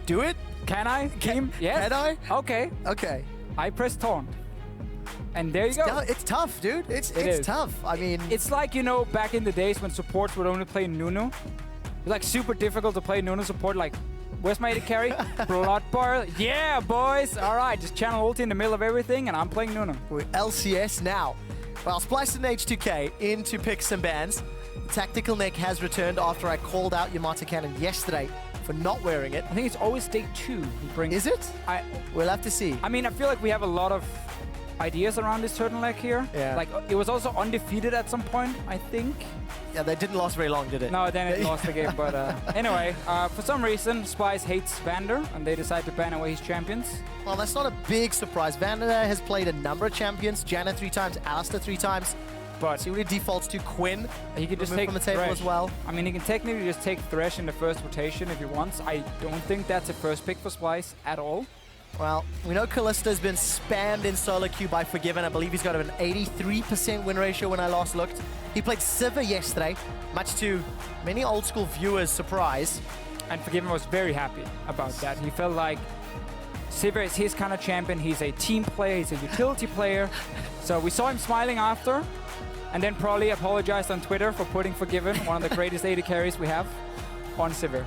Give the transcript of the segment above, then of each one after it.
Do it? Can I? Team? Yes. Can I? Okay. Okay. I press taunt. And there you go. It's tough, dude. It's tough. I mean... It's like, you know, back in the days when supports would only play Nunu. It's like super difficult to play Nunu support. Like, where's my AD carry? Blood bar. Yeah, boys. All right, just channel ulti in the middle of everything, and I'm playing Nunu. We're LCS now. Well, Splyce and H2K in to pick some bans. Tactical Neck has returned after I called out Yamata Cannon yesterday for not wearing it. I think it's always day 2. He brings. Is it? We'll have to see. I mean, I feel like we have a lot of ideas around this turtleneck here. Yeah. Like, it was also undefeated at some point, I think. Yeah, they didn't last very long, did it? No, then it lost the game. But anyway, for some reason, Splyce hates Vander, and they decide to ban away his champions. Well, that's not a big surprise. Vander has played a number of champions. Janna 3 times, Alistar 3 times. But see what he defaults to. Quinn. He can just take from the table Thresh as well. I mean, he can technically just take Thresh in the first rotation if he wants. I don't think that's a first pick for Splyce at all. Well, we know Kallista's been spammed in solo queue by Forgiven. I believe he's got an 83% win ratio when I last looked. He played Sivir yesterday, much to many old school viewers' surprise. And Forgiven was very happy about that. He felt like Sivir is his kind of champion. He's a team player, he's a utility player. So we saw him smiling after, and then probably apologized on Twitter for putting Forgiven, one of the greatest AD carries we have, on Sivir.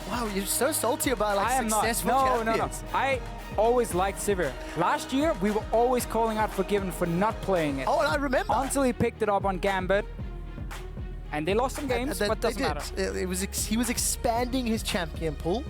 Wow, you're so salty about like successful champions. No. I always liked Sivir. Last year, we were always calling out Forgiven for not playing it. Oh, I remember. Until he picked it up on Gambit. And they lost some games, but doesn't matter. He was expanding his champion pool.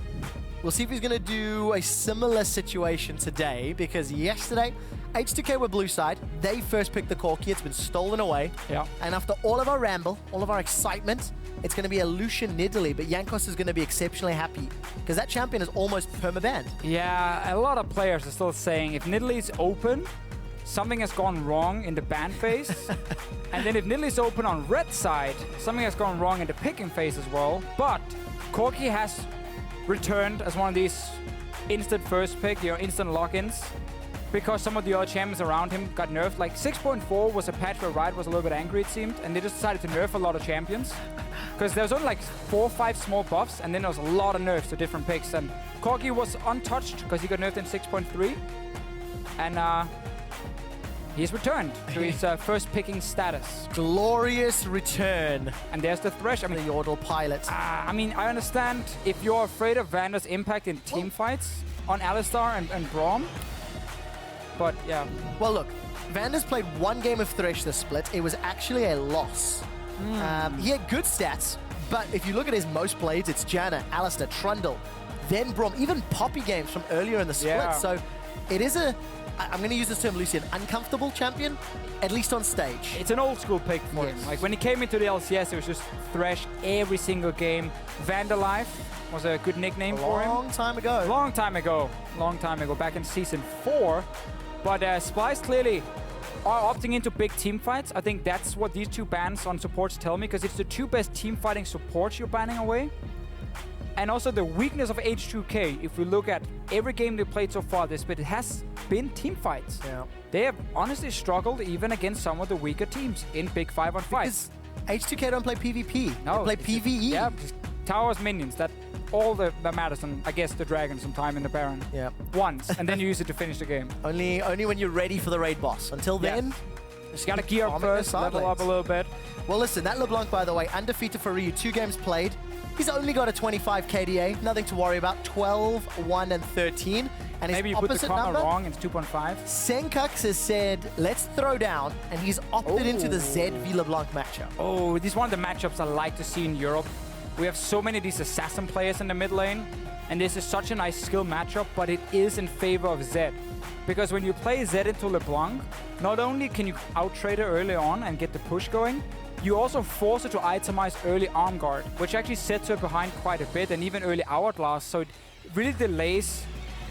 We'll see if he's going to do a similar situation today, because yesterday, H2K were blue side. They first picked the Corki. It's been stolen away. Yeah. And after all of our ramble, all of our excitement, it's going to be a Lucian Nidalee, but Jankos is going to be exceptionally happy because that champion is almost perma-banned. Yeah, a lot of players are still saying if Nidalee's open, something has gone wrong in the ban phase. And then if Nidalee's open on red side, something has gone wrong in the picking phase as well. But Corki has returned as one of these instant first pick, instant lock-ins, because some of the other champions around him got nerfed. Like 6.4 was a patch where Riot was a little bit angry, it seemed, and they just decided to nerf a lot of champions. Because there was only like 4 or 5 small buffs, and then there was a lot of nerfs to different picks. And Corki was untouched because he got nerfed in 6.3. And he's returned to his first picking status. Glorious return. And there's the Thresh. I mean, the Yordle pilot. I mean, I understand if you're afraid of Vander's impact in team fights on Alistar and Braum. But yeah. Well, look, Vander's played 1 game of Thresh this split. It was actually a loss. He had good stats, but if you look at his most plays, it's Janna, Alistar, Trundle, then Braum, even Poppy games from earlier in the split. Yeah. So it is a, I'm going to use this term, Lucian, uncomfortable champion, at least on stage. It's an old school pick for him. Like when he came into the LCS, it was just Thresh every single game. Vanderlife was a good nickname for him. Long time ago. Long time ago, back in Season 4. But Splyce clearly are opting into big team fights. I think that's what these 2 bans on supports tell me, because it's the 2 best team fighting supports you're banning away. And also the weakness of H2K, if we look at every game they played so far this bit, it has been team fights. Yeah. They have honestly struggled even against some of the weaker teams in big 5-on-5. Because H2K don't play PvP. No, they play PvE. Yeah, just towers, minions, that matters, and I guess the dragon sometime in the Baron. Yeah. Once, and then you use it to finish the game. Only when you're ready for the raid boss. Until then, just gotta gear up first, level up a little bit. Well, listen, that LeBlanc, by the way, undefeated for Ryu, 2 games played. He's only got a 25 KDA, nothing to worry about. 12, 1, and 13. And maybe you put the comma wrong, it's 2.5. Sencux has said, let's throw down, and he's opted into the Zed v LeBlanc matchup. Oh, this is one of the matchups I like to see in Europe. We have so many of these assassin players in the mid lane, and this is such a nice skill matchup, but it is in favor of Zed. Because when you play Zed into LeBlanc, not only can you out-trade her early on and get the push going, you also force her to itemize early arm guard, which actually sets her behind quite a bit, and even early hourglass, so it really delays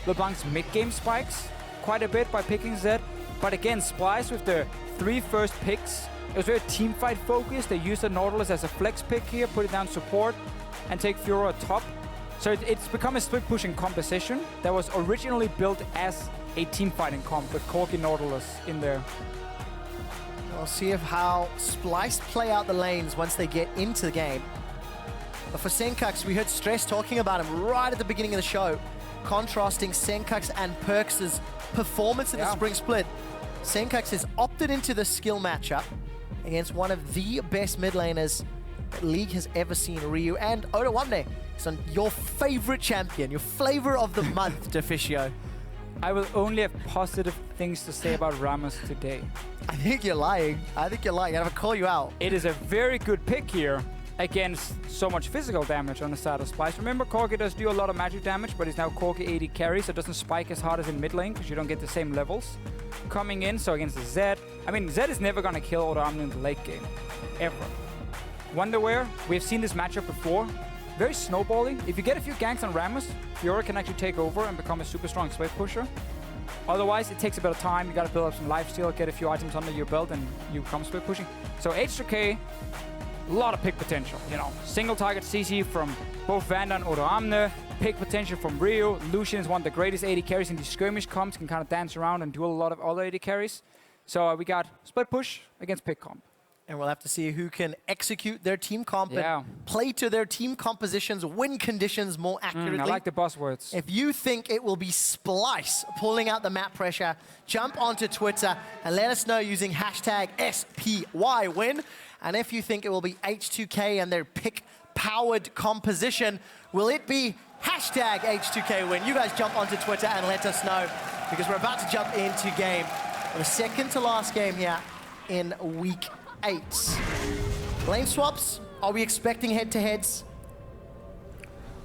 LeBlanc's mid-game spikes quite a bit by picking Zed. But again, Splyce with the 3 first picks, it was very teamfight focused. They used the Nautilus as a flex pick here, put it down support, and take Fiora top. So it's become a split pushing composition that was originally built as a team fighting comp with Corki Nautilus in there. We'll see how Splyce play out the lanes once they get into the game. But for Sencux, we heard Stress talking about him right at the beginning of the show, contrasting Sencux and Perks' performance in the spring split. Sencux has opted into the skill matchup against one of the best mid laners that League has ever seen, Ryu. And Odoamne is on your favorite champion, your flavor of the month, Deficio. I will only have positive things to say about Rammus today. I think you're lying. I think you're lying. I'm gonna call you out. It is a very good pick here against so much physical damage on the side of Splyce. Remember, Corki does do a lot of magic damage, but he's now Corki AD carry, so it doesn't spike as hard as in mid lane because you don't get the same levels coming in. So against the Zed, I mean, Zed is never gonna kill Odoamne in the late game, ever. Wunderwear, we've seen this matchup before. Very snowbally. If you get a few ganks on Rammus, Fiora can actually take over and become a super strong split pusher. Otherwise, it takes a bit of time. You gotta build up some lifesteal, get a few items under your belt, and you become split pushing. So H2K, a lot of pick potential, you know. Single target CC from both Vander and Odoamne, pick potential from Ryu. Lucian is one of the greatest AD carries in these skirmish comps, can kind of dance around and do a lot of other AD carries. So we got split push against pick comp. And we'll have to see who can execute their team comp and play to their team compositions, win conditions more accurately. I like the buzzwords. If you think it will be Splyce pulling out the map pressure, jump onto Twitter and let us know using hashtag SPYWin. And if you think it will be H2K and their pick-powered composition, will it be hashtag H2KWin? You guys jump onto Twitter and let us know, because we're about to jump into game. The second to last game here in week 8. Lane swaps, are we expecting head-to-heads?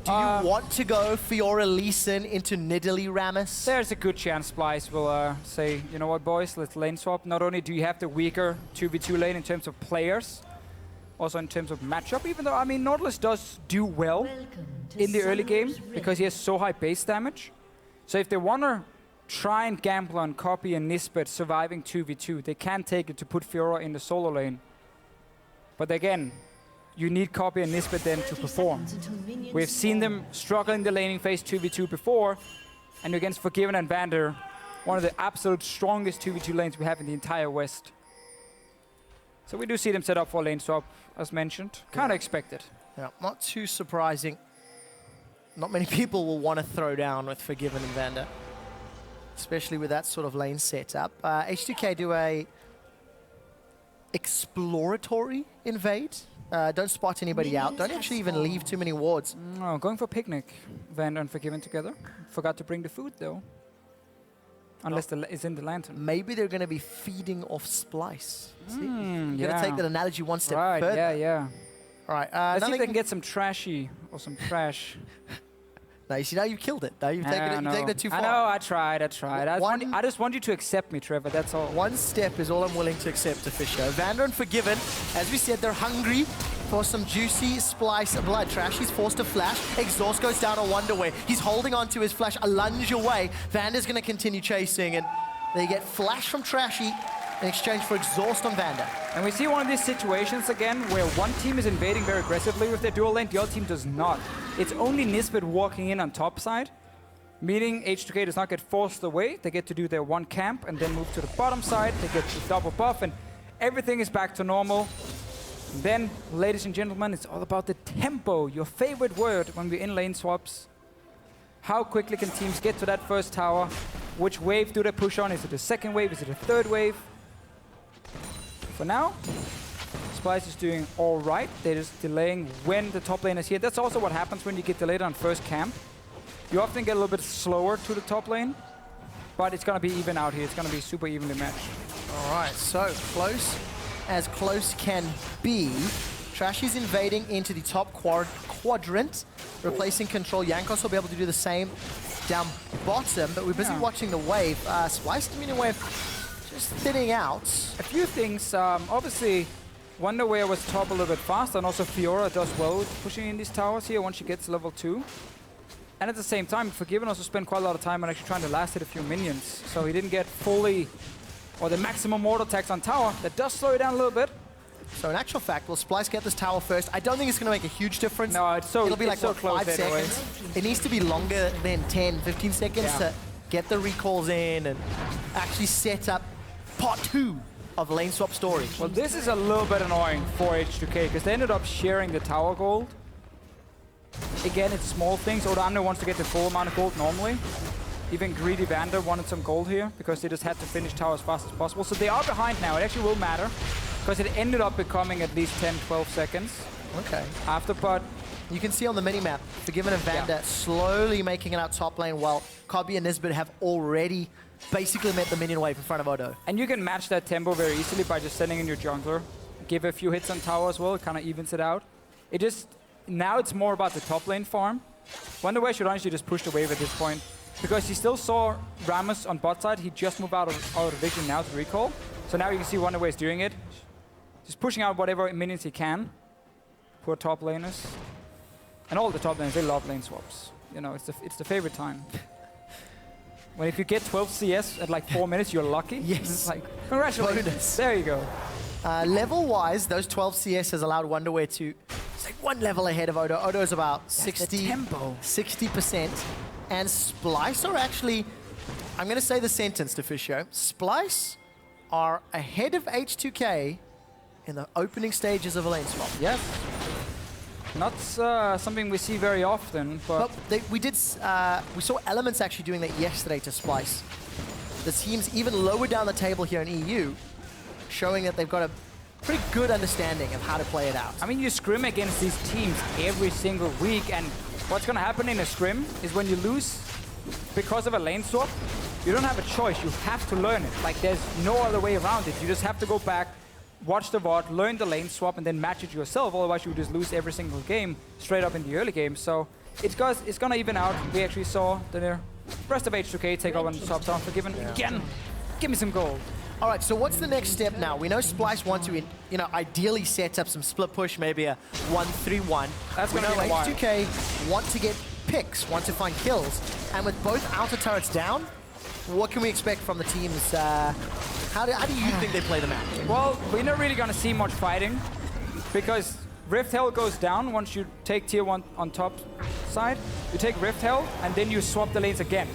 Do you want to go Fiora Lucian into Nidalee Rammus? There's a good chance Splyce will say, you know what, boys, let's lane swap. Not only do you have the weaker 2v2 lane in terms of players, also in terms of matchup, even though, I mean, Nautilus does do well in the early game because he has so high base damage. So if they want to try and gamble on Kobbe and Nisbeth surviving 2v2, they can take it to put Fiora in the solo lane. But again, you need Kobbe and Nisbeth then to perform. We've seen them struggle in the laning phase 2v2 before, and against Forgiven and Vander, one of the absolute strongest 2v2 lanes we have in the entire West. So we do see them set up for a lane swap, as mentioned. Kind of expected. Yeah, not too surprising. Not many people will want to throw down with Forgiven and Vander, especially with that sort of lane setup. H2K do a exploratory invade. Don't spot anybody out. Don't actually even leave too many wards. No, going for picnic. Vander and Forgiven together. Forgot to bring the food though. Unless it's in the lantern. Maybe they're going to be feeding off Splyce. You got to take that analogy one step further. Yeah. All right. Let's see if they can get some Trashy or some trash. No, you see, now you've killed it. Now you've taken it too far. I know, I tried. I just want you to accept me, Trevor, that's all. One step is all I'm willing to accept, Deficio. Vander and Forgiven, as we said, they're hungry for some juicy Splyce blood. Trashy's forced to flash. Exhaust goes down on Wunderwear. He's holding on to his flash, a lunge away. Vander's going to continue chasing, and they get flash from Trashy in exchange for exhaust on Vander. And we see one of these situations again where one team is invading very aggressively with their dual lane, the other team does not. It's only Nisbeth walking in on top side, meaning H2K does not get forced away. They get to do their one camp and then move to the bottom side. They get the double buff and everything is back to normal. And then, ladies and gentlemen, it's all about the tempo, your favorite word when we're in lane swaps. How quickly can teams get to that first tower? Which wave do they push on? Is it the second wave? Is it the third wave? For now, Splyce is doing all right. They're just delaying when the top lane is here. That's also what happens when you get delayed on first camp. You often get a little bit slower to the top lane, but it's going to be even out here. It's going to be super evenly matched. All right, so close as close can be. Trashy's invading into the top quadrant, replacing control. Jankos will be able to do the same down bottom, but we're busy watching the wave. Splyce community wave just thinning out. A few things. Obviously, Wunderwear was top a little bit faster, and also Fiora does well with pushing in these towers here once she gets level 2. And at the same time, Forgiven also spent quite a lot of time on actually trying to last hit a few minions. So he didn't get fully, or the maximum mortal attacks on tower. That does slow it down a little bit. So in actual fact, will Splyce get this tower first? I don't think it's going to make a huge difference. No, it'll be like, so what, close 5 seconds? It needs to be longer than 10, 15 seconds to get the recalls in and actually set up part 2 of lane swap story. Well, this is a little bit annoying for H2K because they ended up sharing the tower gold. again, it's small things. Odoamne wants to get the full amount of gold normally. Even greedy Vander wanted some gold here because they just had to finish tower as fast as possible. So they are behind now. It actually will matter because it ended up becoming at least 10, 12 seconds. Okay. After, but you can see on the minimap, Forgiven and Vander slowly making it out top lane while Kobbe and Nisbeth have already basically met the minion wave in front of Odo. And you can match that tempo very easily by just sending in your jungler. Give a few hits on tower as well, it kind of evens it out. It just, now it's more about the top lane farm. Wunderwear should honestly just push the wave at this point. Because he still saw Rammus on bot side, he just moved out of vision now to recall. So now you can see Wunderwear is doing it. Just pushing out whatever minions he can. Poor top laners. And all the top laners, they love lane swaps. You know, it's the favorite time. When if you get 12 CS at like 4 minutes, you're lucky. Yes. It's like, congratulations. Bonus. There you go. Level-wise, those 12 CS has allowed Wunderwear to stay one level ahead of Odo. Odo is about 60%. And Splyce are actually, I'm going to say the sentence, Deficio. Splyce are ahead of H2K in the opening stages of a lane swap. Yes. Not something we see very often, but we saw Elements actually doing that yesterday to Splyce. The teams even lower down the table here in EU, showing that they've got a pretty good understanding of how to play it out. I mean, you scrim against these teams every single week, and what's going to happen in a scrim is when you lose because of a lane swap, you don't have a choice. You have to learn it. Like, there's no other way around it. You just have to go back, watch the VOD, learn the lane swap, and then match it yourself. Otherwise, you would just lose every single game straight up in the early game. So it's going to even out. We actually saw the rest of H2K take over on the top down. Forgiven again. Give me some gold. All right, so what's the next step now? We know Splyce want to, ideally set up some split push, maybe a 1-3-1. That's going to be a while. H2K want to get picks, want to find kills, and with both outer turrets down, what can we expect from the teams? How do you think they play the map? Well, we're not really going to see much fighting because Rift Hell goes down once you take tier 1 on top side. You take Rift Hell, and then you swap the lanes again.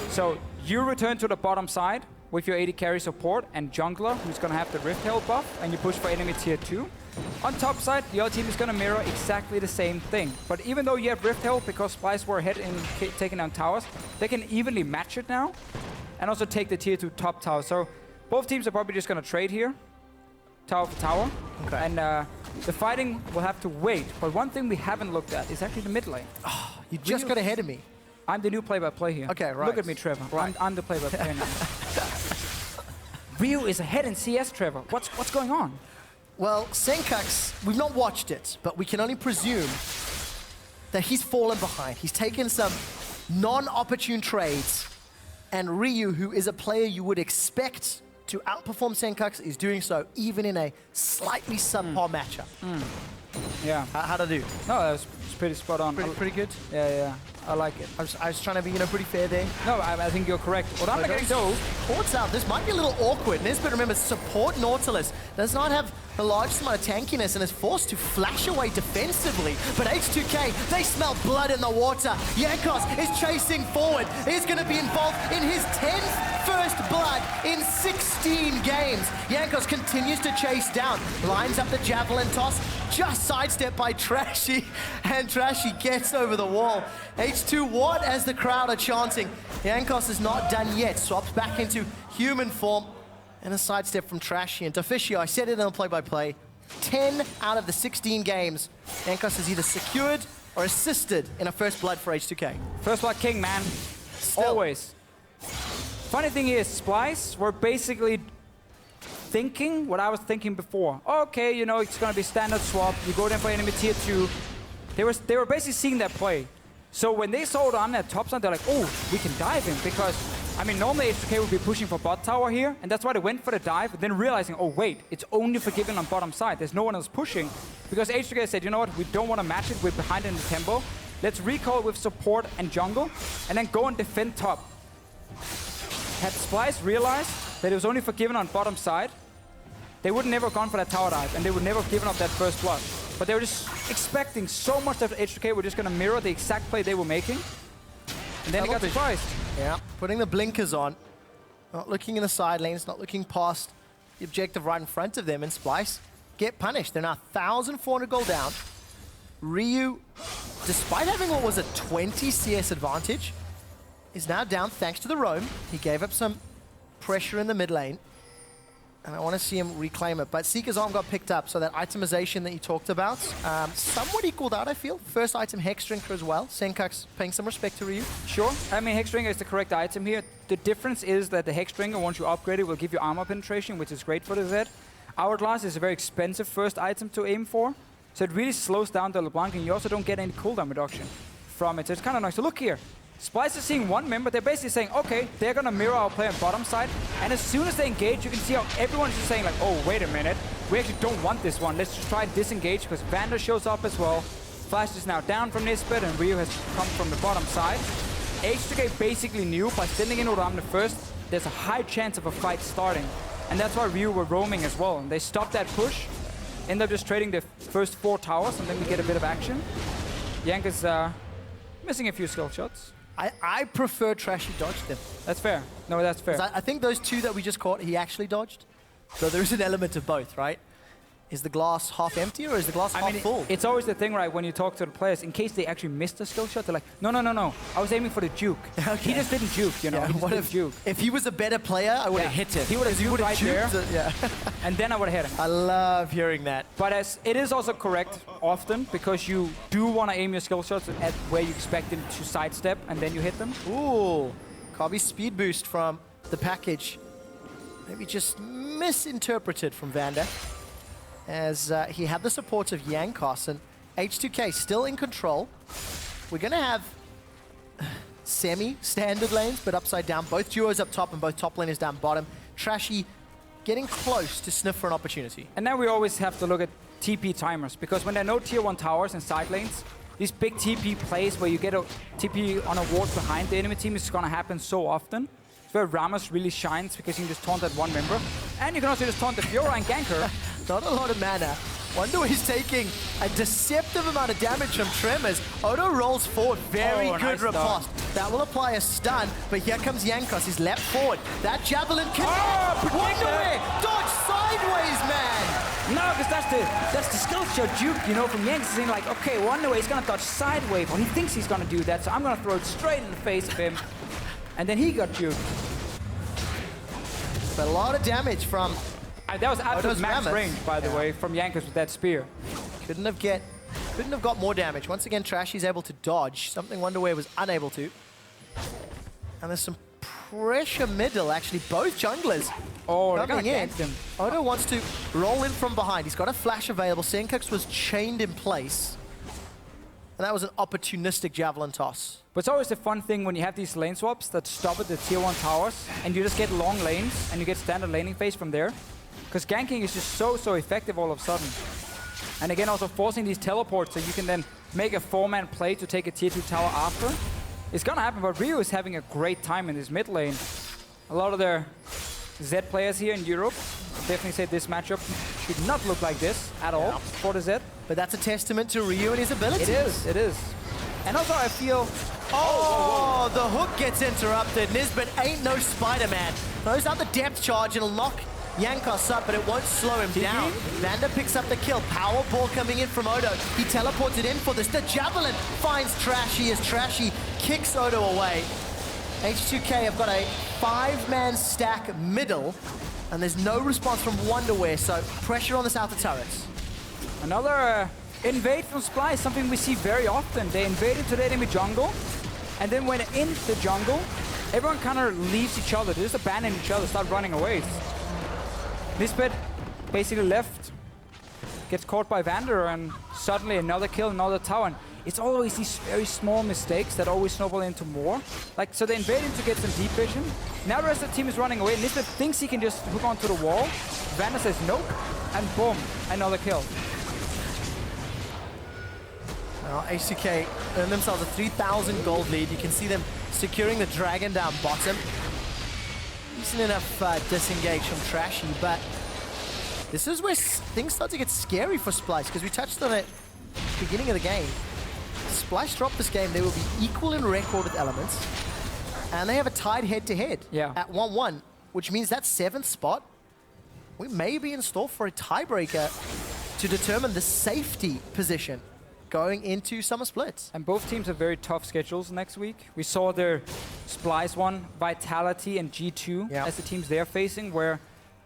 So you return to the bottom side with your AD carry support and jungler, who's going to have the Rift Hell buff, and you push for enemy tier 2. On top side, the other team is going to mirror exactly the same thing. But even though you have Rift Hell, because Splyce were ahead in taking down towers, they can evenly match it now, and also take the tier 2 top tower. So both teams are probably just going to trade here, tower for tower. Okay. And the fighting will have to wait. But one thing we haven't looked at is actually the mid lane. Oh, you just got ahead of me. I'm the new play-by-play here. Okay, right. Look at me, Trevor. Right. I'm the play-by-play now. Ryu is ahead in CS, Trevor. What's going on? Well, Sencux, we've not watched it, but we can only presume that he's fallen behind. He's taken some non-opportune trades, and Ryu, who is a player you would expect to outperform Sencux, is doing so even in a slightly subpar matchup. Yeah. How'd I do? No, that was pretty spot on. Pretty good? Yeah. I like it. I was trying to be, pretty fair there. No, I think you're correct. Odoamne getting dove. Ports out. This might be a little awkward. Nisbeth, remember, support Nautilus does not have the largest amount of tankiness and is forced to flash away defensively. But H2K, they smell blood in the water. Jankos is chasing forward. He's going to be involved in his 10th first blood in 16 games. Jankos continues to chase down, lines up the javelin toss, just sidestepped by Trashy, and Trashy gets over the wall. H2 what as the crowd are chanting. Jankos is not done yet, swaps back into human form, and a sidestep from Trashy. And Deficio, I said it in the play-by-play, 10 out of the 16 games, Jankos is either secured or assisted in a first blood for H2K. First blood king, man. Always. Funny thing is, Splyce were basically thinking what I was thinking before. Okay, it's going to be standard swap. You go there for enemy tier 2. They were basically seeing that play. So when they saw Odoamne at top side, they're like, oh, we can dive him. Because, normally H2K would be pushing for bot tower here. And that's why they went for the dive. But then realizing, oh, wait, it's only Forgiven on bottom side. There's no one else pushing. Because H2K said, you know what, we don't want to match it. We're behind in the tempo. Let's recall with support and jungle. And then go and defend top. Had Splyce realized that it was only Forgiven on bottom side, they would never have gone for that tower dive. And they would never have given up that first blood. But they were just expecting so much that H2K were just going to mirror the exact play they were making. And then they got surprised. Yeah, putting the blinkers on. Not looking in the side lanes, not looking past the objective right in front of them. And Splyce get punished. They're now 1,400 gold down. Ryu despite having what was a 20 CS advantage, is now down thanks to the roam. He gave up some pressure in the mid lane. And I want to see him reclaim it. But Seeker's arm got picked up, so that itemization that you talked about, somewhat equaled out, I feel. First item, Hex Drinker as well. Sencux paying some respect to Ryu. Sure. I mean, Hex Drinker is the correct item here. The difference is that the Hex Drinker, once you upgrade it, will give you armor penetration, which is great for the Zed. Hourglass is a very expensive first item to aim for, so it really slows down the LeBlanc, and you also don't get any cooldown reduction from it. So it's kind of nice. So look here. Splyce is seeing one member. They're basically saying, okay, they're going to mirror our play on bottom side. And as soon as they engage, you can see how everyone's just saying like, oh, wait a minute. We actually don't want this one. Let's just try and disengage because Vander shows up as well. Flash is now down from Nisbeth and Ryu has come from the bottom side. H2K basically knew by sending in Odoamne first, there's a high chance of a fight starting. And that's why Ryu were roaming as well. And they stopped that push, end up just trading the first 4 towers, and then we get a bit of action. Jankos missing a few skill shots. I prefer Trashy dodged them. That's fair. No, that's fair. I think those 2 that we just caught, he actually dodged. So there is an element of both, right? Is the glass half empty or is the glass half full? It's always the thing, right, when you talk to the players, in case they actually missed a skill shot, they're like, no, no, no, no. I was aiming for the juke. Okay. He just didn't juke, you know. Yeah, if he was a better player, I would have hit him. He would have juked right there, and then I would have hit him. I love hearing that. But as it is also correct often, because you do want to aim your skill shots at where you expect them to sidestep, and then you hit them. Ooh, Kobbe speed boost from the package. Maybe just misinterpreted from Vander, as he had the support of Jankos, and H2K still in control. We're going to have semi-standard lanes, but upside down. Both duos up top and both top laners down bottom. Trashy getting close to sniff for an opportunity. And now we always have to look at TP timers, because when there are no tier 1 towers and side lanes, these big TP plays where you get a TP on a ward behind the enemy team is going to happen so often. It's where Rammus really shines, because you can just taunt that one member. And you can also just taunt the Fiora and gank her. Not a lot of mana. Wunderwear is taking a deceptive amount of damage from Tremors. Odo rolls forward. Very good nice riposte. That will apply a stun, but here comes Jankos. He's leapt forward. That javelin can... Wunderwear! Dodge sideways, man! No, because that's the skill shot juke, you know, from Jankos. Saying like, okay, Wunderwear is going to dodge sideways. Well, he thinks he's going to do that, so I'm going to throw it straight in the face of him. And then he got juked. But a lot of damage from... that was absolute max Rammus. range, by the way, from Jankos with that spear. Couldn't have got more damage. Once again, Trashy's able to dodge, something Wunderwear was unable to. And there's some pressure middle, actually. Both junglers coming in. Odo wants to roll in from behind. He's got a flash available. Sencux was chained in place. And that was an opportunistic javelin toss. But it's always the fun thing when you have these lane swaps that stop at the tier 1 towers, and you just get long lanes, and you get standard laning phase from there. Because ganking is just so effective all of a sudden. And again, also forcing these teleports so you can then make a 4-man play to take a tier 2 tower after. It's gonna happen, but Ryu is having a great time in this mid lane. A lot of the Z players here in Europe definitely say this matchup should not look like this at all for the Z. But that's a testament to Ryu and his abilities. It is. And also I feel... Oh, the hook gets interrupted. Nisbeth ain't no Spider-Man. Throws out the depth charge and it'll knock Jankos up, but it won't slow him down. Vander picks up the kill. Powerball coming in from Odo. He teleported in for this. The javelin finds Trashy as Trashy kicks Odo away. H2K have got a 5-man stack middle, and there's no response from Wunderwear, so pressure on this outer turrets. Another invade from Splyce, something we see very often. They invade into the enemy jungle, and then when in the jungle, everyone kind of leaves each other. They just abandon each other, start running away. Nisbeth basically left, gets caught by Vander, and suddenly another kill, another tower. And it's always these very small mistakes that always snowball into more. Like, so they invade him to get some deep vision. Now the rest of the team is running away. Nisbeth thinks he can just hook onto the wall. Vander says nope, and boom, another kill. Now H2K earn themselves a 3,000 gold lead. You can see them securing the dragon down bottom. Decent enough disengage from Trashy, but this is where things start to get scary for Splyce, because we touched on it at the beginning of the game. Splyce dropped this game, they will be equal in record with Elements, and they have a tied head-to-head at 1-1, which means that 7th spot, we may be in store for a tiebreaker to determine the safety position going into Summer Split. And both teams have very tough schedules next week. We saw their Splyce one, Vitality, and G2 as the teams they're facing, where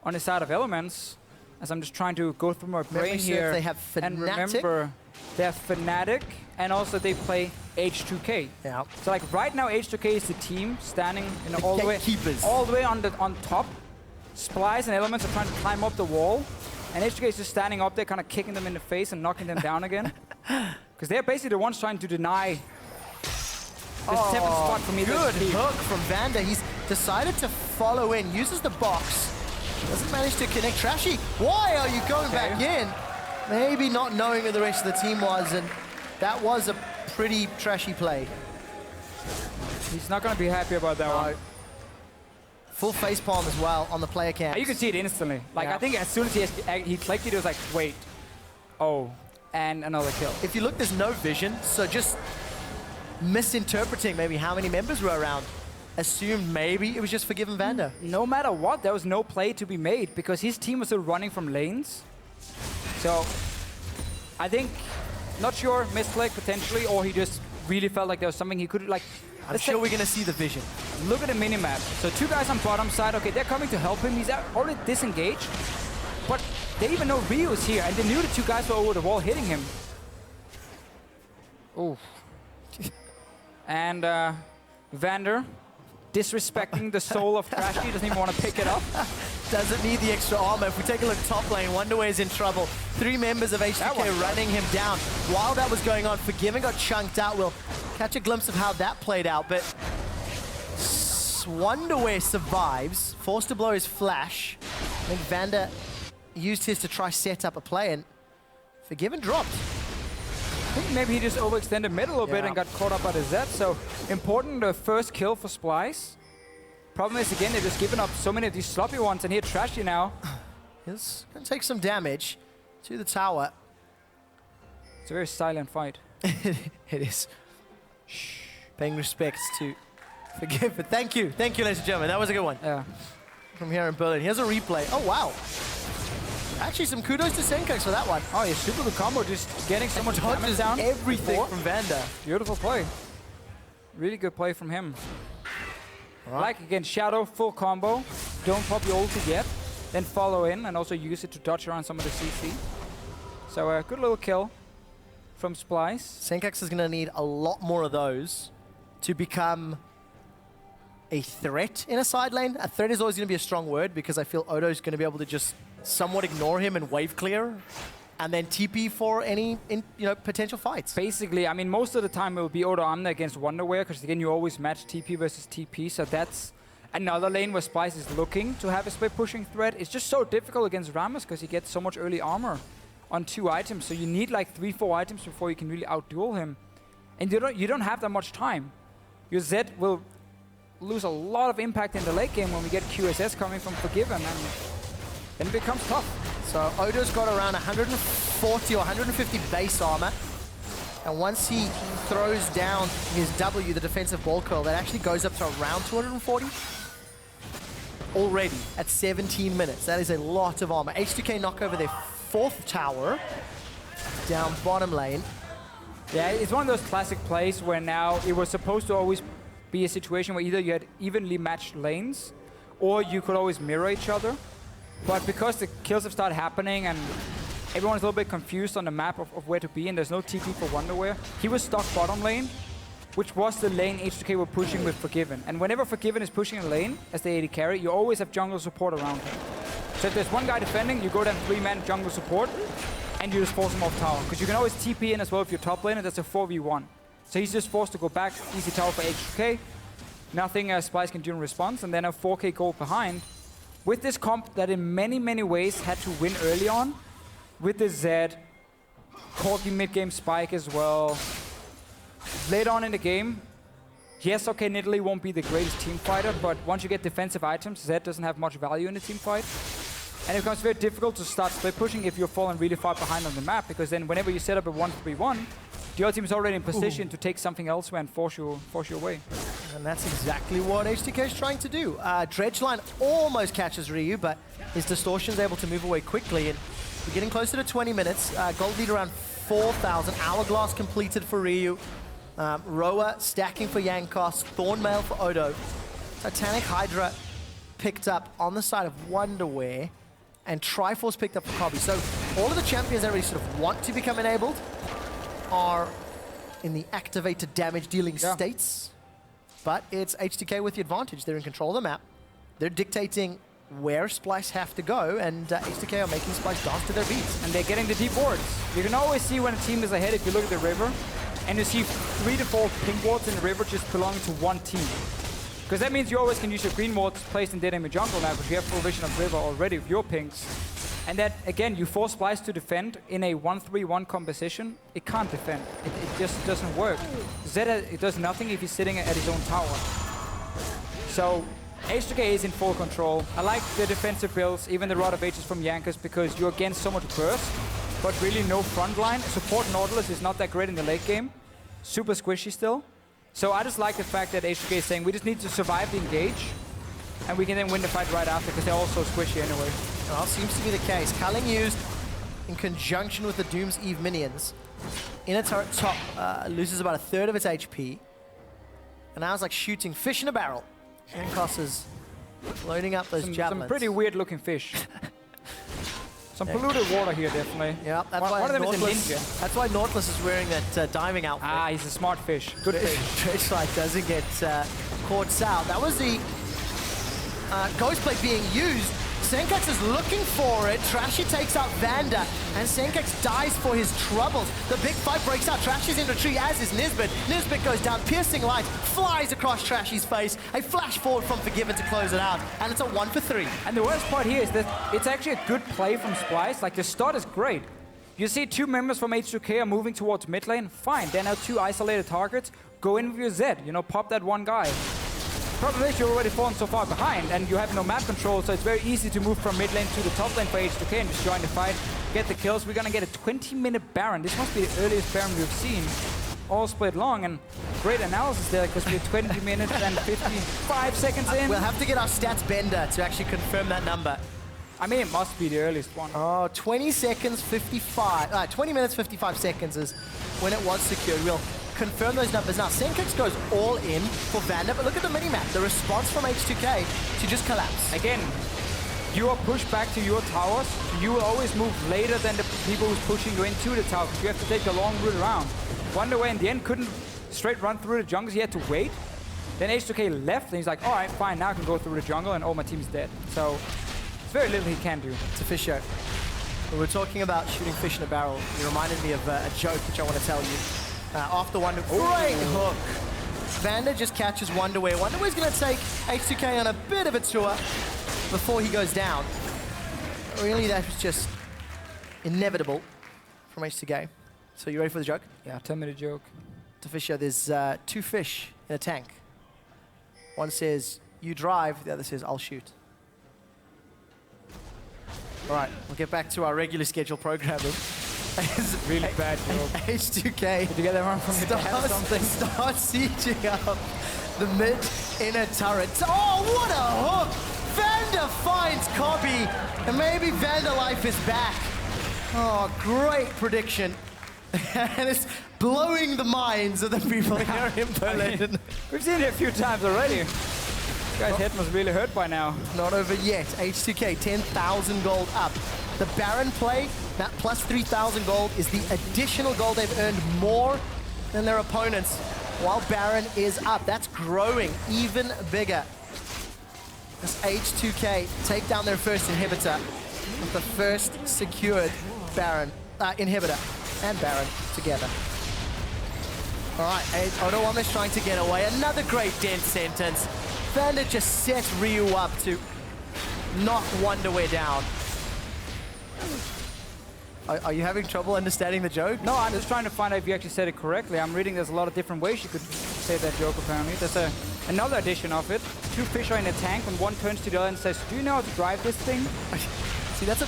on the side of Elements, as I'm just trying to go through my brain here, they have and remember, they have Fnatic, and also they play H2K. Yeah. So like right now, H2K is the team standing all the way on top. Splyce and Elements are trying to climb up the wall, and H2K is just standing up there, kind of kicking them in the face and knocking them down again. Because they're basically the ones trying to deny the 7th spot from either good team. hook from Vander. He's decided to follow in, uses the box. Doesn't manage to connect. Trashy, why are you going back in? Maybe not knowing who the rest of the team was, and that was a pretty trashy play. He's not going to be happy about that one. Full facepalm as well on the player cam. You can see it instantly. Like, I think as soon as he clicked it, it was like, wait. Oh, and another kill. If you look, there's no vision, so just misinterpreting maybe how many members were around. Assumed maybe it was just Forgiven Vander. No matter what, there was no play to be made because his team was still running from lanes. So, I think, not sure, misclick potentially, or he just really felt like there was something he could, like... I'm sure we're going to see the vision. Look at the minimap. So 2 guys on bottom side. Okay, they're coming to help him. He's already disengaged. But they even know Ryu's here, and they knew the 2 guys were over the wall hitting him. Ooh. And Vander, disrespecting the soul of Trashy, doesn't even want to pick it up. Doesn't need the extra armor. If we take a look top lane, Wunderwear's in trouble. 3 members of H2K running him down. While that was going on, Forgiven got chunked out. We'll catch a glimpse of how that played out, but Wunderwear survives, forced to blow his flash. I think Vander used his to try set up a play, and Forgiven dropped. I think maybe he just overextended mid a little bit and got caught up by the Z. So important, the first kill for Splyce. Problem is, again, they're just giving up so many of these sloppy ones, and here Trashy now. He's going to take some damage to the tower. It's a very silent fight. It is. Shh. Paying respects to Forgiven. Thank you, ladies and gentlemen. That was a good one. Yeah. From here in Berlin. Here's a replay. Oh, wow. Actually, some kudos to Sencux for that one. Oh, yeah, super good combo, just getting so much damage down. Everything from Vander. Beautiful play. Really good play from him. Like, again, Shadow, full combo. Don't pop your ulti yet. Then follow in and also use it to dodge around some of the CC. So a good little kill from Splyce. Sencux is going to need a lot more of those to become a threat in a side lane. A threat is always going to be a strong word because I feel Odo's going to be able to just somewhat ignore him and wave clear and then TP for any potential fights. Basically, I mean, most of the time it will be Odoamne against Wunderwear because, again, you always match TP versus TP. So that's another lane where Splyce is looking to have a split pushing threat. It's just so difficult against Rammus because he gets so much early armor on 2 items. So you need like 3-4 items before you can really outduel him. And you don't have that much time. Your Z will lose a lot of impact in the late game when we get QSS coming from Forgiven, and then it becomes tough. So Odo's got around 140 or 150 base armor, and once he throws down his W, the defensive ball curl, that actually goes up to around 240 already at 17 minutes. That is a lot of armor. H2K knock over their 4th tower down bottom lane. Yeah, it's one of those classic plays where now it was supposed to always be a situation where either you had evenly matched lanes or you could always mirror each other. But because the kills have started happening and everyone's a little bit confused on the map of where to be, and there's no TP for Wunderwear, he was stuck bottom lane, which was the lane H2K were pushing with Forgiven. And whenever Forgiven is pushing a lane as the AD carry, you always have jungle support around him. So if there's one guy defending, you go down 3-man jungle support, and you just force him off tower. Because you can always TP in as well if you're top lane, and that's a 4v1. So he's just forced to go back, easy tower for H2K. Nothing Splyce can do in response, and then a 4k gold behind. With this comp that in many, many ways had to win early on, with the Z, Corki mid-game spike as well. Later on in the game, yes, okay, Nidalee won't be the greatest team fighter, but once you get defensive items, Z doesn't have much value in the team fight. And it becomes very difficult to start split pushing if you're falling really far behind on the map, because then whenever you set up a 1v1, the other team is already in position to take something elsewhere and force you away. And that's exactly what H2K is trying to do. Dredgeline almost catches Ryu, but his distortion's able to move away quickly. And We're getting closer to 20 minutes. Gold lead around 4,000. Hourglass completed for Ryu. Roa stacking for Jankos. Thornmail for Odo. Titanic Hydra picked up on the side of Wunderwear. And Triforce picked up for Kobbe. So all of the champions that really sort of want to become enabled are in the activated damage dealing states. But it's H2K with the advantage. They're in control of the map. They're dictating where Splyce have to go, and H2K are making Splyce dance to their beats. And they're getting the deep wards. You can always see when a team is ahead if you look at the river, and you see 3 to 4 pink wards in the river just belonging to one team. Because that means you always can use your green wards placed in dead enemy jungle now, because you have full vision of river already with your pinks. And that, again, you force Splyce to defend in a 1-3-1 composition. It can't defend. It just doesn't work. Zed, it does nothing if he's sitting at his own tower. So H2K is in full control. I like the defensive builds, even the Rod of Ages from Jankos, because you're against so much burst, but really no front line. Support Nautilus is not that great in the late game. Super squishy still. So I just like the fact that H2K is saying we just need to survive the engage, and we can then win the fight right after, because they're all so squishy anyway. Well, seems to be the case. Culling used in conjunction with the Doom's Eve minions. In a turret top, loses about 1/3 of its HP. And now it's like shooting fish in a barrel. Jankos is loading up those javelins. Some pretty weird looking fish. Some polluted water here, definitely. Yeah, one of them is a ninja. That's why Nautilus is wearing that diving outfit. Ah, he's a smart fish. Good fish. Trashy doesn't get caught out. That was the Ghost Blade being used. Sencux is looking for it. Trashy takes out Vander, and Sencux dies for his troubles. The big fight breaks out. Trashy's in retreat, as is Nisbeth. Nisbeth goes down, piercing light, flies across Trashy's face. A flash forward from Forgiven to close it out, and it's a 1-for-3. And the worst part here is that it's actually a good play from Splyce. Like, the start is great. You see 2 members from H2K are moving towards mid lane. Fine, they're now 2 isolated targets. Go in with your Zed, you know, pop that one guy. Problem is, you're already fallen so far behind, and you have no map control, so it's very easy to move from mid lane to the top lane for H2K and just join the fight, get the kills. We're gonna get a 20-minute Baron. This must be the earliest Baron we've seen, all split long, and great analysis there, because we're 20 minutes and 55 seconds in. We'll have to get our stats bender to actually confirm that number. I mean, it must be the earliest one. Oh, 20 seconds, 55. 20 minutes, 55 seconds is when it was secured. We'll confirm those numbers now. Sencux goes all in for Vander, but look at the minimap. The response from H2K to just collapse. Again, you are pushed back to your towers. You will always move later than the people who's pushing you into the tower, because you have to take the long route around. Wunderwear in the end couldn't straight run through the jungle, so he had to wait. Then H2K left, and he's like, all right, fine, now I can go through the jungle, and oh, my team's dead. So there's very little he can do. Deficio. We were talking about shooting fish in a barrel. You reminded me of a joke which I want to tell you. Off the Wunderwear. Great hook. Vander just catches Wunderwear. Wunderwear's going to take H2K on a bit of a tour before he goes down. Really, that was just inevitable from H2K. So you ready for the joke? Yeah, tell me the joke. Deficio, there's 2 fish in a tank. One says, you drive. The other says, I'll shoot. All right, we'll get back to our regular schedule programming. Really bad joke. H2K Did you get that one from the dad or something? Starts sieging up the mid inner turret. Oh, what a hook! Vander finds Kobbe, and maybe Vander life is back. Oh, great prediction. And it's blowing the minds of the people here in Berlin. We've seen it a few times already. This guy's head must really hurt by now. Not over yet. H2K, 10,000 gold up. The Baron play, that plus 3,000 gold, is the additional gold they've earned more than their opponents, while Baron is up. That's growing even bigger. As H2K take down their first inhibitor with the first secured Baron, inhibitor and Baron together. All right, Odoamne's trying to get away. Another great dense sentence. Vander just sets Ryu up to knock Wunderwear down. Are you having trouble understanding the joke? No, I'm just trying to find out if you actually said it correctly. I'm reading there's a lot of different ways you could say that joke, apparently. There's another edition of it. 2 fish are in a tank, and one turns to the other and says, do you know how to drive this thing? See, that's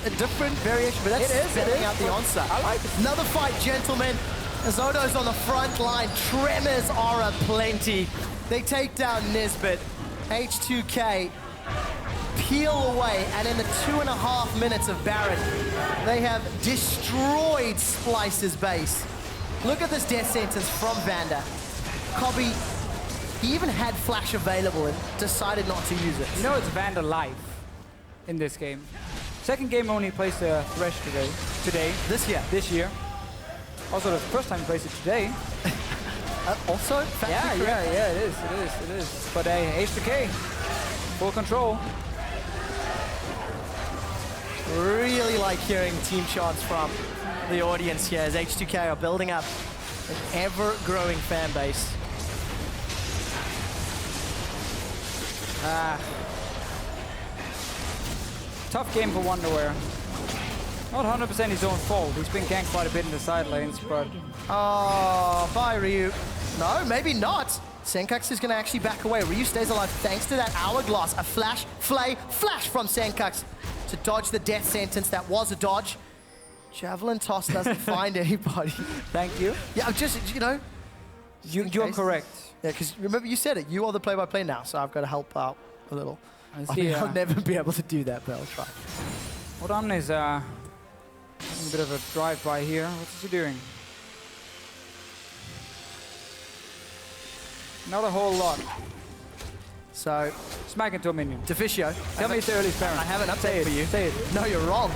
a different variation, but that's spelling out the answer. I like it. Another fight, gentlemen. As Odo's on the front line, tremors are aplenty. They take down Nisbeth. H2K peel away, and in the 2.5 minutes of Baron, they have destroyed Splyce's base. Look at this death sentence from Vander. Kobbe, he even had flash available and decided not to use it. You know it's Vander live in this game. Second game only plays the Thresh today. This year. Also the first time he plays it today. Also? Yeah, it is. But H2K, full control. Really like hearing team chants from the audience here as H2K are building up an ever-growing fan base. Tough game for Wunderwear. Not 100% his own fault. He's been ganked quite a bit in the side lanes, but... Oh, bye, Ryu. No, maybe not. Sencux is going to actually back away. Ryu stays alive thanks to that hourglass. A flash from Sencux to dodge the death sentence. That was a dodge. Javelin toss doesn't find anybody. Thank you. Yeah, I'm just, you know. You're correct. Yeah, because remember you said it. You are the play-by-play now, so I've got to help out a little. I'll never be able to do that, but I'll try. Odoamne is a bit of a drive-by here. What's he doing? Not a whole lot. So, smack into a minion. Deficio. Tell me it's the earliest Baron. I have an update for you. Say it. No, you're wrong.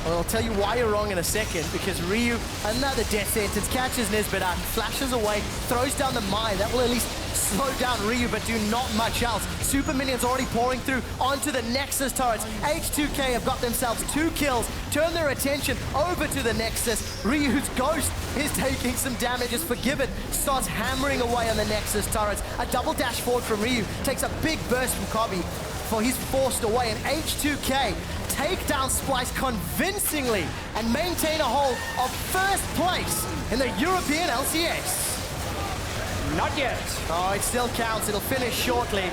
Well, I'll tell you why you're wrong in a second, because Ryu, another death sentence, catches Nisbeth out, flashes away, throws down the mine. That will at least slow down Ryu, but do not much else. Super minions already pouring through onto the Nexus turrets. H2K have got themselves 2 kills, turn their attention over to the Nexus. Ryu's ghost is taking some damage as Forgiven starts hammering away on the Nexus turrets. A double dash forward from Ryu takes a big burst from Kobbe, for he's forced away, and H2K take down Splyce convincingly and maintain a hold of first place in the European LCS. Not yet. Oh, it still counts. It'll finish shortly.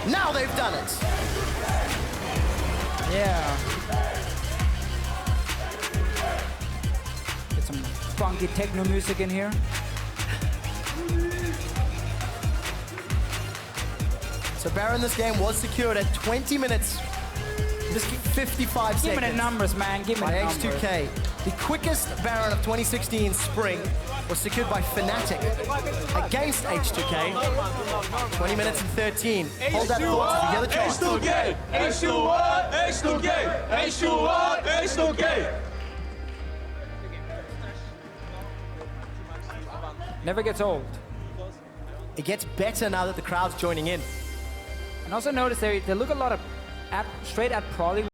Now they've done it. Yeah. Get some funky techno music in here. So Baron, this game was secured at 20 minutes. This 55 seconds. Give me the numbers, man. Give me the numbers. H2K. The quickest Baron of 2016 spring was secured by Fnatic against H2K. 20 minutes and 13. Hold that thought to the other chance. H2K! H2K! H2K! H2K! Never gets old. It gets better now that the crowd's joining in. And also notice they look a lot of straight at Prolly.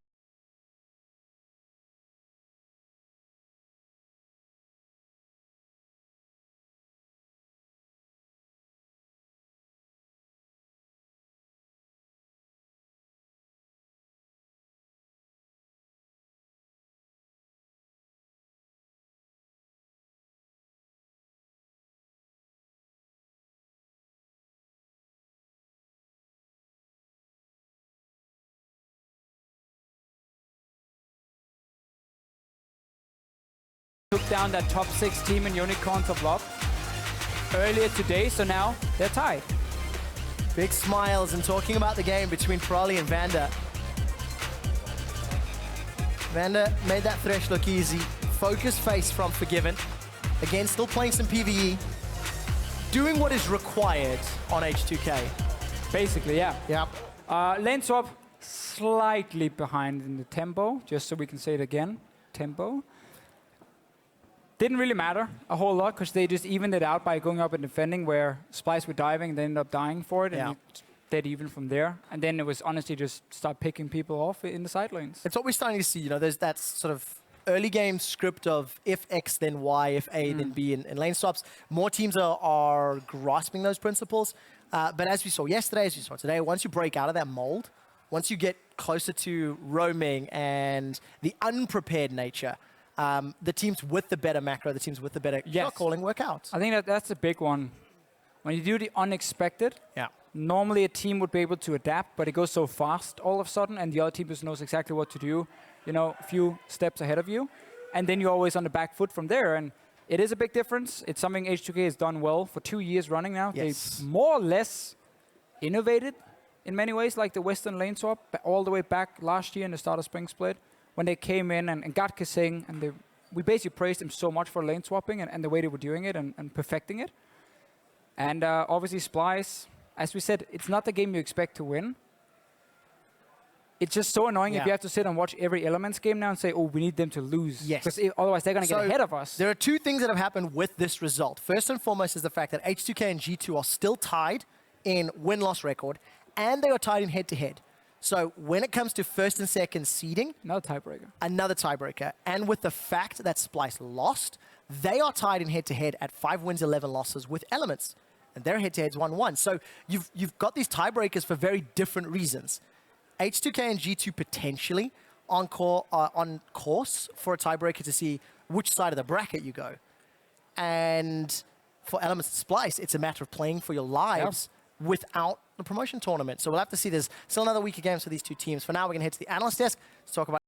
Took down that top 6 team in Unicorns of Love earlier today, so now they're tied. Big smiles and talking about the game between Prolly and Vander. Vander made that Thresh look easy. Focus face from Forgiven. Again, still playing some PvE. Doing what is required on H2K. Basically, yeah. Yep. Lane swap slightly behind in the tempo, just so we can say it again. Tempo. Didn't really matter a whole lot because they just evened it out by going up and defending, where Splyce were diving and they ended up dying for it, and it's dead even from there. And then it was honestly just start picking people off in the side lanes. It's what we're starting to see. You know, there's that sort of early game script of if X then Y, if A then B in lane swaps. More teams are grasping those principles. But as we saw yesterday, as we saw today, once you break out of that mold, once you get closer to roaming and the unprepared nature, the teams with the better macro, the teams with the better shot calling work out. I think that's a big one. When you do the unexpected, normally a team would be able to adapt, but it goes so fast all of a sudden, and the other team just knows exactly what to do, you know, a few steps ahead of you. And then you're always on the back foot from there. And it is a big difference. It's something H2K has done well for 2 years running now. They've more or less innovated in many ways like the Western lane swap all the way back last year in the start of Spring Split, when they came in and got Kissing, and we basically praised them so much for lane swapping and the way they were doing it and perfecting it. And obviously Splyce, as we said, it's not the game you expect to win. It's just so annoying if you have to sit and watch every Elements game now and say, oh, we need them to lose. Yes. Because otherwise they're going to get ahead of us. There are two things that have happened with this result. First and foremost is the fact that H2K and G2 are still tied in win-loss record, and they are tied in head-to-head. So when it comes to first and second seeding, Another tiebreaker. And with the fact that Splyce lost, they are tied in head-to-head at 5 wins, 11 losses with Elements. And their head-to-head's 1-1. So you've got these tiebreakers for very different reasons. H2K and G2 potentially on course for a tiebreaker to see which side of the bracket you go. And for Elements and Splyce, it's a matter of playing for your lives without the promotion tournament. So we'll have to see. There's still another week of games for these two teams. For now, we're going to head to the analyst desk to talk about